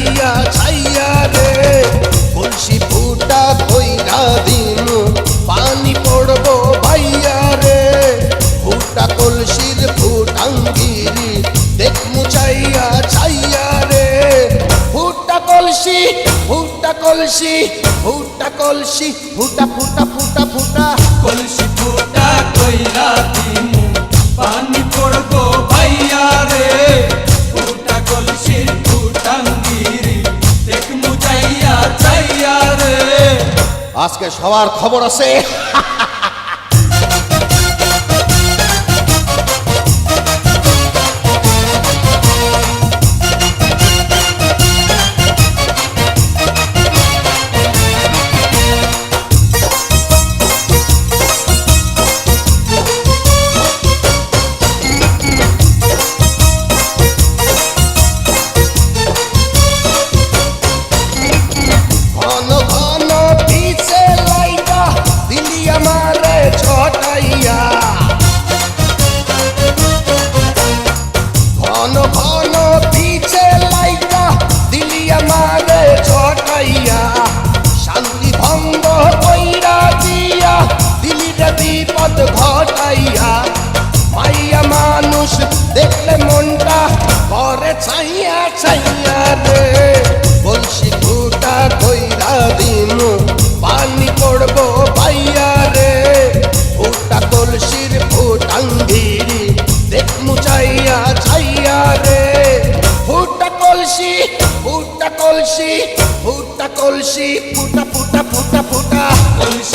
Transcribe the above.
চাইয়া চাইয়া রে কলসি ফুটা কইরা দিমু পানি পড়বো ভাইয়া রে ফুটা কলসির ফুটাঙ্গিরি দেখমু চাইয়া চাইয়া রে ফুটা কলসি ফুটা কলসি ফুটা কলসি ফুটা ফুটা ফুটা ফুটা কলসি ফুটা কইরা দিমু পানি পড়বো ভাইয়া রে ফুটা কলসির ফুটাঙ্গিরি দেখমু চাইয়া চাইয়া রে। আজকে সবার খবর আছে ঘন ঘন পিছে লাইগা দিলি আমারে ছটাইয়া ঘন ঘন পিছে লাইগা দিলি আমারে ছটাইয়া শান্তি ভঙ্গ কইরা দিয়া দিলি রে বিপদ ঘটাইয়া মাইয়া মানুষ দেখলে মনটা করে ছাইয়া ছাইয়া রে কলসি ফুটা কইরা দিমু পানি পড়বো ভাইয়া রে ফুটা কলসির ফুটাঙ্গিরি দেখমু চাইয়া চাইয়া রে ফুটা কলসি ফুটা কলসি ফুটা কলসি ফুটা ফুটা ফুটা ফুটা কলসি